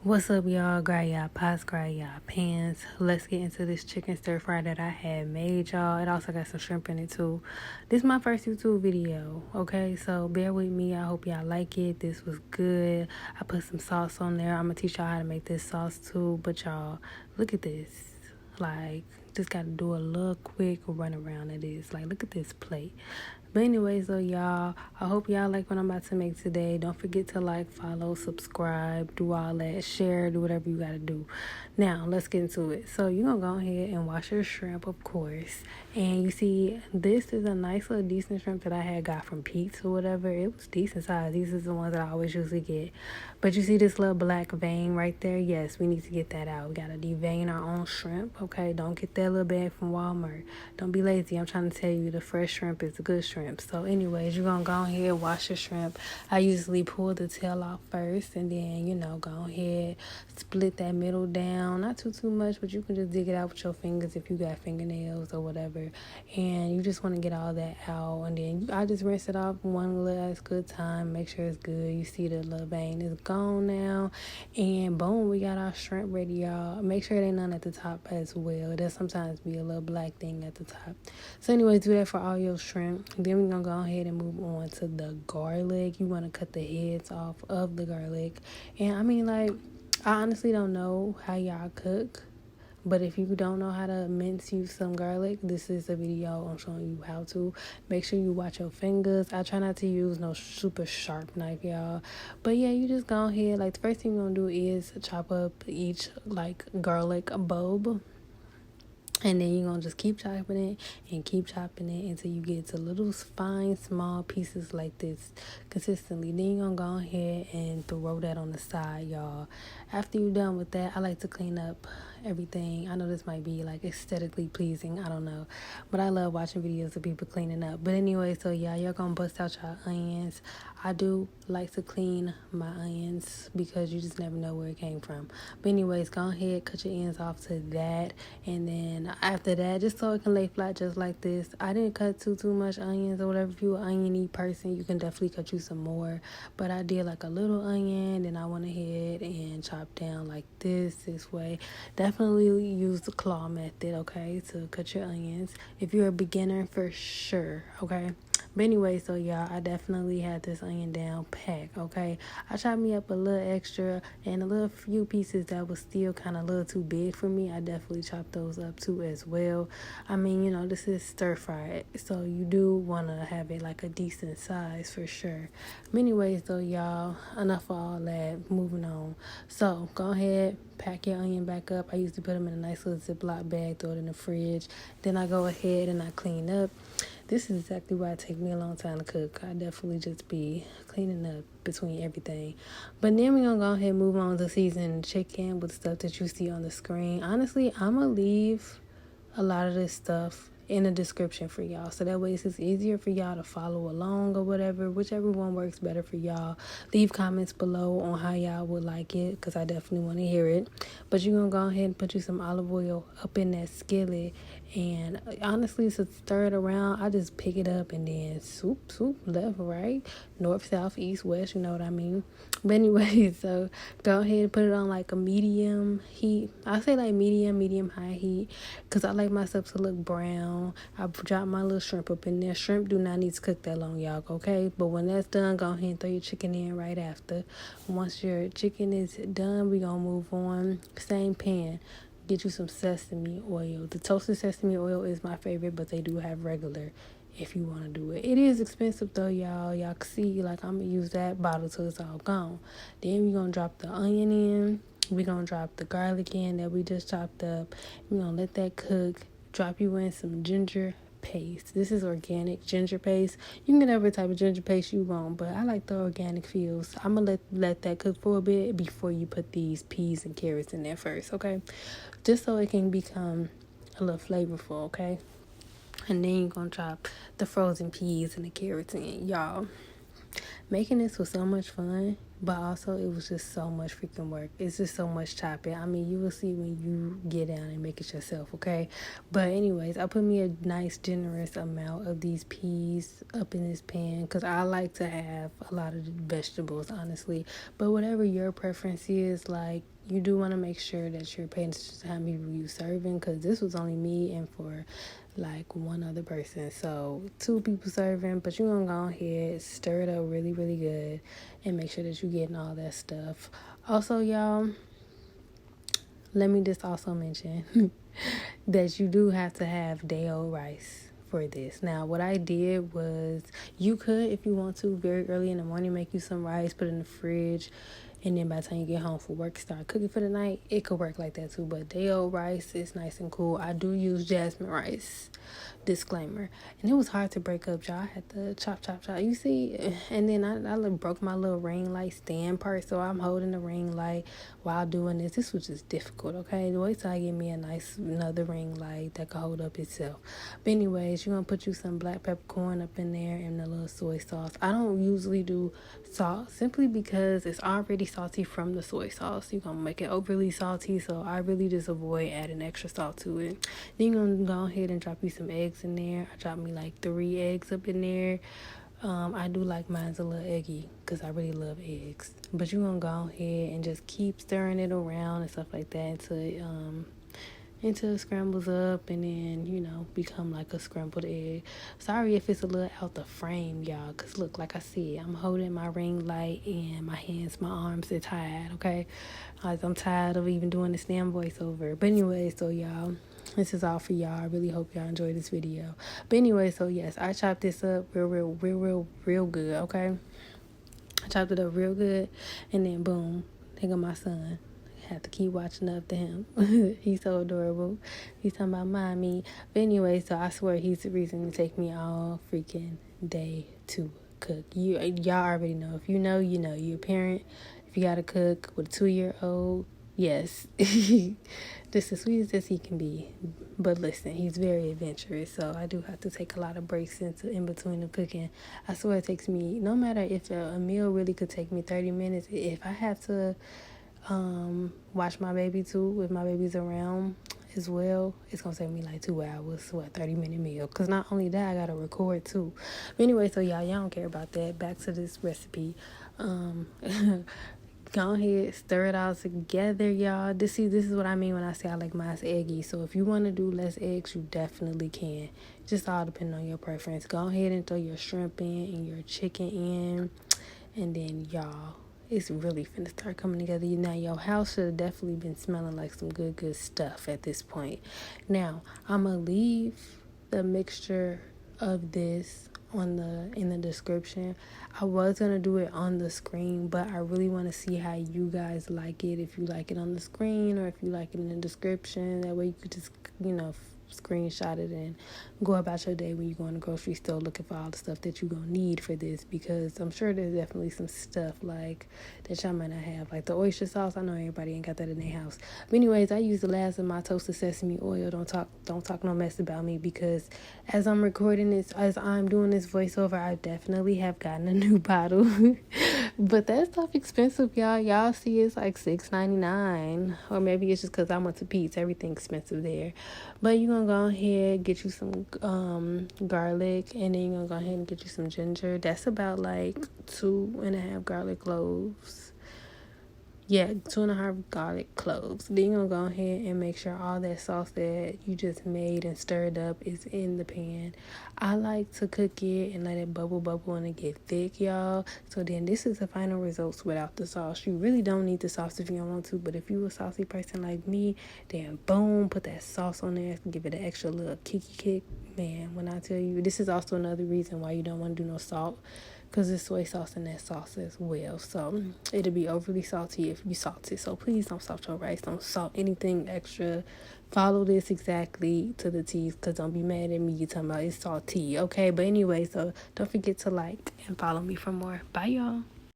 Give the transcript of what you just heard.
What's up, y'all? Grab y'all pots, grab y'all pans. Let's get into this chicken stir fry that I had made, y'all. It also got some shrimp in it, too. This is my first YouTube video, okay? So bear with me. I hope y'all like it. This was good. I put some sauce on there. I'm going to teach y'all how to make this sauce, too. But, y'all, look at this. Like, just got to do a little quick run around of this. Like, look at this plate. But anyways, though, y'all, I hope y'all like what I'm about to make today. Don't forget to like, follow, subscribe, do all that, share, do whatever you got to do. Now, let's get into it. So you're going to go ahead and wash your shrimp, of course. And you see, this is a nice little decent shrimp that I had got from Pete's or whatever. It was decent size. These are the ones that I always usually get. But you see this little black vein right there? Yes, we need to get that out. We got to devein our own shrimp, okay? Don't get that little bag from Walmart. Don't be lazy. I'm trying to tell you the fresh shrimp is a good shrimp. So anyways, you're going to go ahead and wash your shrimp. I usually pull the tail off first and then, go ahead, split that middle down. Not too much, but you can just dig it out with your fingers if you got fingernails or whatever. And you just want to get all that out. And then I just rinse it off one last good time. Make sure it's good. You see the little vein is gone now. And boom, we got our shrimp ready, y'all. Make sure there ain't none at the top as well. There'll sometimes be a little black thing at the top. So anyways, do that for all your shrimp. Then we're going to go ahead and move on to the garlic. You want to cut the heads off of the garlic. And I honestly don't know how y'all cook. But if you don't know how to mince you some garlic, this is a video on showing you how to. Make sure you watch your fingers. I try not to use no super sharp knife, y'all. But yeah, you just go ahead. Like, the first thing you're going to do is chop up each, garlic bulb. And then you're going to just keep chopping it until you get to little fine, small pieces like this consistently. Then you're going to go ahead and throw that on the side, y'all. After you're done with that, I like to clean up everything. I know this might be, aesthetically pleasing. I don't know. But I love watching videos of people cleaning up. But anyway, so, yeah, you're going to bust out your onions. I do like to clean my onions because you just never know where it came from. But anyways, go ahead, cut your ends off to that. And then after that, just so it can lay flat just like this. I didn't cut too much onions or whatever. If you're an onion-y person, you can definitely cut you some more. But I did a little onion, then I went ahead and chopped down like this way. Definitely use the claw method, okay, to cut your onions. If you're a beginner, for sure, okay. But anyway, so y'all, I definitely had this onion down pack, okay? I chopped me up a little extra and a little few pieces that was still kind of a little too big for me. I definitely chopped those up too as well. This is stir fry, so you do want to have it a decent size for sure. But anyways, though, y'all, enough of all that. Moving on. So go ahead, pack your onion back up. I used to put them in a nice little Ziploc bag, throw it in the fridge. Then I go ahead and I clean up. This is exactly why it takes me a long time to cook. I definitely just be cleaning up between everything. But then we're going to go ahead and move on to seasoning chicken with stuff that you see on the screen. Honestly, I'm going to leave a lot of this stuff in the description for y'all, so that way it's just easier for y'all to follow along or whatever, whichever one works better for y'all. Leave comments below on how y'all would like it, because I definitely want to hear it. But you're gonna go ahead and put you some olive oil up in that skillet, and honestly, to stir it around, I just pick it up and then swoop left, right, north, south, east, west, you know what I mean. But anyway, so go ahead and put it on a medium heat. I say medium high heat, because I like my stuff to look brown. I drop my little shrimp up in there. Shrimp do not need to cook that long, y'all, okay? But when that's done, go ahead and throw your chicken in right after. Once your chicken is done, we're going to move on. Same pan. Get you some sesame oil. The toasted sesame oil is my favorite, but they do have regular if you want to do it. It is expensive though, y'all. Y'all can see, I'm going to use that bottle till it's all gone. Then we're going to drop the onion in. We're going to drop the garlic in that we just chopped up. We're going to let that cook. Drop you in some ginger paste. This is organic ginger paste. You can get every type of ginger paste you want, but I like the organic feels. I'm going to let that cook for a bit before you put these peas and carrots in there first, okay? Just so it can become a little flavorful, okay? And then you're going to drop the frozen peas and the carrots in, y'all. Making this was so much fun, but also it was just so much freaking work. It's just so much chopping. I mean, you will see when you get down and make it yourself, okay? But anyways, I put me a nice generous amount of these peas up in this pan because I like to have a lot of vegetables, honestly. But whatever your preference is, like, you do want to make sure that you're paying attention to how many people you serving, because this was only me and for like one other person, so 2 people serving. But you're gonna go ahead, stir it up really really good, and make sure that you're getting all that stuff. Also, y'all, let me just also mention that you do have to have day old rice for this. Now, what I did was, you could, if you want to, very early in the morning, make you some rice, put it in the fridge, and then by the time you get home for work, start cooking for the night. It could work like that too, but day old rice is nice and cool. I do use jasmine rice, disclaimer, and it was hard to break up, y'all. I had to chop you see. And then I broke my little ring light stand part, so I'm holding the ring light while doing this was just difficult. Okay, wait till I get me a nice another ring light that can hold up itself. But anyways, you're gonna put you some black peppercorn up in there and a little soy sauce. I don't usually do salt simply because it's already salty from the soy sauce. You're gonna make it overly salty, so I really just avoid adding extra salt to it. Then you're gonna go ahead and drop you some eggs in there. I dropped me like 3 eggs up in there. I do like mine's a little eggy because I really love eggs. But you're gonna go ahead and just keep stirring it around and stuff like that until it scrambles up and then, become like a scrambled egg. Sorry if it's a little out the frame, y'all, because look, like I said, I'm holding my ring light and my hands, my arms are tired, okay? I'm tired of even doing this damn voiceover. But anyway, so y'all, this is all for y'all. I really hope y'all enjoy this video. But anyway, so yes, I chopped this up real good, okay? I chopped it up real good, and then boom, think of my son. Have to keep watching up to him. He's so adorable. He's talking about mommy. But anyway, so I swear he's the reason to take me all freaking day to cook. Y'all already know. If you know, you know. You're a parent. If you gotta cook with a 2-year-old, yes. Just as sweet as he can be. But listen, he's very adventurous, so I do have to take a lot of breaks in between the cooking. I swear it takes me, no matter if a meal really could take me 30 minutes, if I have to watch my baby too, if my baby's around as well, it's gonna take me like 2 hours, 30-minute meal, because not only that, I gotta record too. But anyway, so y'all don't care about that. Back to this recipe. Go ahead, stir it all together, y'all. This is what I mean when I say I like mine's eggy. So if you want to do less eggs, you definitely can. Just all depending on your preference. Go ahead and throw your shrimp in and your chicken in, and then y'all, it's really finna start coming together. Now, your house should have definitely been smelling like some good stuff at this point. Now, I'm going to leave the mixture of this in the description. I was going to do it on the screen, but I really want to see how you guys like it. If you like it on the screen or if you like it in the description. That way you could just, screenshot it and go about your day when you go in the grocery store looking for all the stuff that you're gonna need for this, because I'm sure there's definitely some stuff like that y'all might not have, like the oyster sauce. I know everybody ain't got that in their house, but anyways, I use the last of my toasted sesame oil. Don't talk no mess about me, because as I'm recording this, as I'm doing this voiceover, I definitely have gotten a new bottle. But that stuff expensive, y'all see it's like $6.99, or maybe it's just because I went to Pete's. Everything expensive there. But you're gonna go ahead, get you some garlic, and then you're gonna go ahead and get you some ginger. That's about like 2.5 garlic cloves. Yeah, 2.5 garlic cloves. Then you're gonna go ahead and make sure all that sauce that you just made and stirred up is in the pan. I like to cook it and let it bubble and it get thick, y'all. So then this is the final results without the sauce. You really don't need the sauce if you don't want to, but if you a saucy person like me, then boom, put that sauce on there, give it an extra little kick. Man, when I tell you, this is also another reason why you don't want to do no salt, because there's soy sauce in that sauce as well. So it'll be overly salty if you salt it. So please don't salt your rice. Don't salt anything extra. Follow this exactly to the T's, because don't be mad at me. You talking about it's salty, okay? But anyway, so don't forget to like and follow me for more. Bye, y'all.